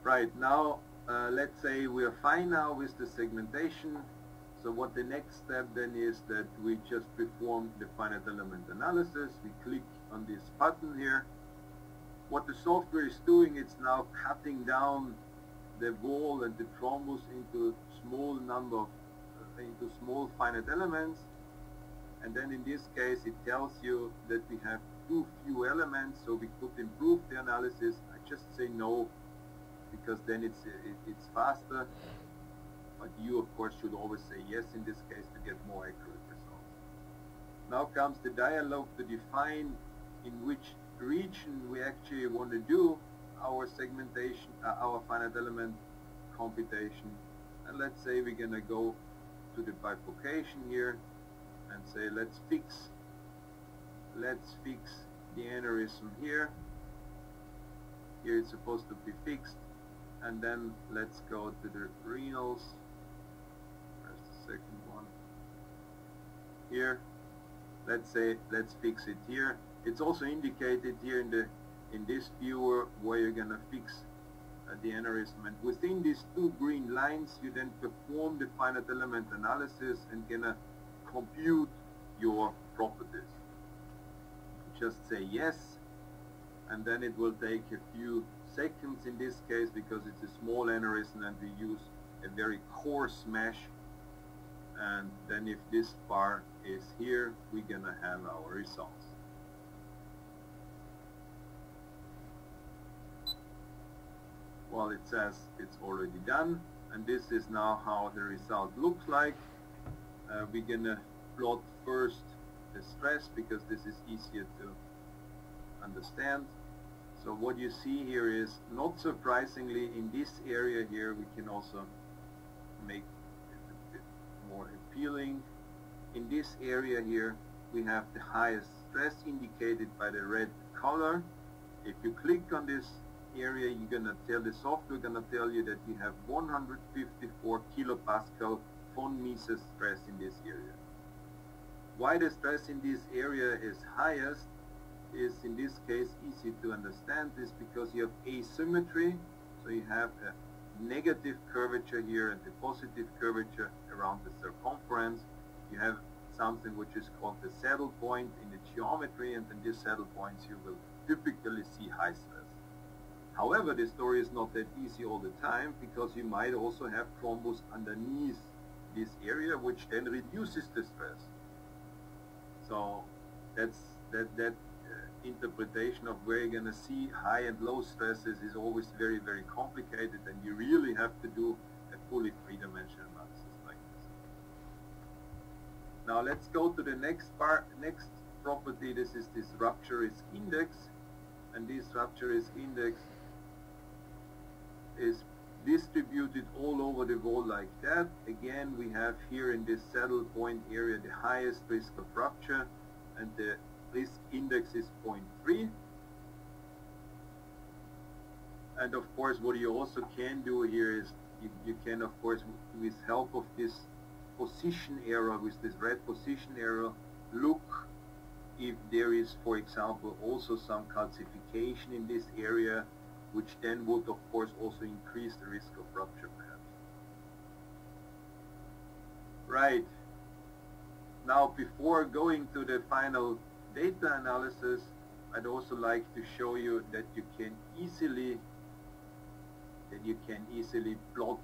Right, now let's say we are fine now with the segmentation. So what the next step then is that we just perform the finite element analysis. We click on this button here. What the software is doing, it's now cutting down the wall and the thrombus into small finite elements. And then in this case it tells you that we have too few elements, so we could improve the analysis. I just say no, because then it's faster. But you, of course, should always say yes in this case to get more accurate results. Now comes the dialog to define in which region we actually want to do our segmentation, our finite element computation. And let's say we're going to go to the bifurcation here and say let's fix the aneurysm here. Here it's supposed to be fixed. And then let's go to the renals. There's the second one. Here, let's fix it here. It's also indicated here in this viewer where you're gonna fix the aneurysm. And within these two green lines, you then perform the finite element analysis and gonna compute your properties. Just say yes, and then it will take a few seconds in this case because it's a small aneurysm and we use a very coarse mesh. And then if this bar is here, we're gonna have our results. Well, it says it's already done, and this is now how the result looks like. We're gonna plot first the stress because this is easier to understand. So what you see here is, not surprisingly, in this area here we can also make it a bit more appealing. In this area here we have the highest stress indicated by the red color. If you click on this area, the software gonna tell you that you have 154 kilopascal von Mises stress in this area. Why the stress in this area is highest is in this case easy to understand. Is because you have asymmetry, so you have a negative curvature here and a positive curvature around the circumference. You have something which is called the saddle point in the geometry, and in these saddle points you will typically see high stress. However, the story is not that easy all the time, because you might also have thrombus underneath this area, which then reduces the stress. So that interpretation of where you're going to see high and low stresses is always very, very complicated, and you really have to do a fully three-dimensional analysis like this. Now let's go to the next property. This is this rupture risk index, and this rupture risk index is distributed all over the wall like that. Again, we have here in this saddle point area the highest risk of rupture, and the risk index is 0.3. And of course what you also can do here is you can, of course, with help of this position arrow, with this red position arrow, look if there is, for example, also some calcification in this area, which then would of course also increase the risk of rupture perhaps. Right. Now, before going to the final data analysis, I'd also like to show you that you can easily plot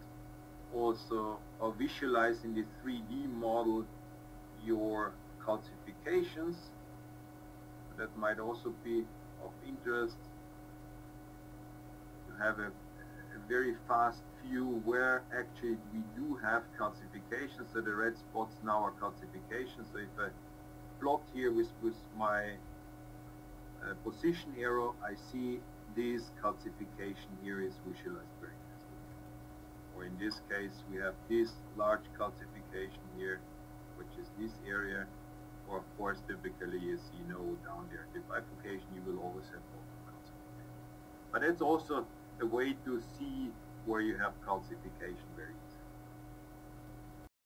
also or visualize in the 3D model your calcifications. That might also be of interest to have a very fast view where actually we do have calcifications. So the red spots now are calcifications. So if I plot here with my position arrow, I see this calcification here is visualized very nicely. Or in this case, we have this large calcification here, which is this area. Or of course, typically, as you know, down there, the bifurcation, you will always have local calcification. But it's also a way to see where you have calcification very easily.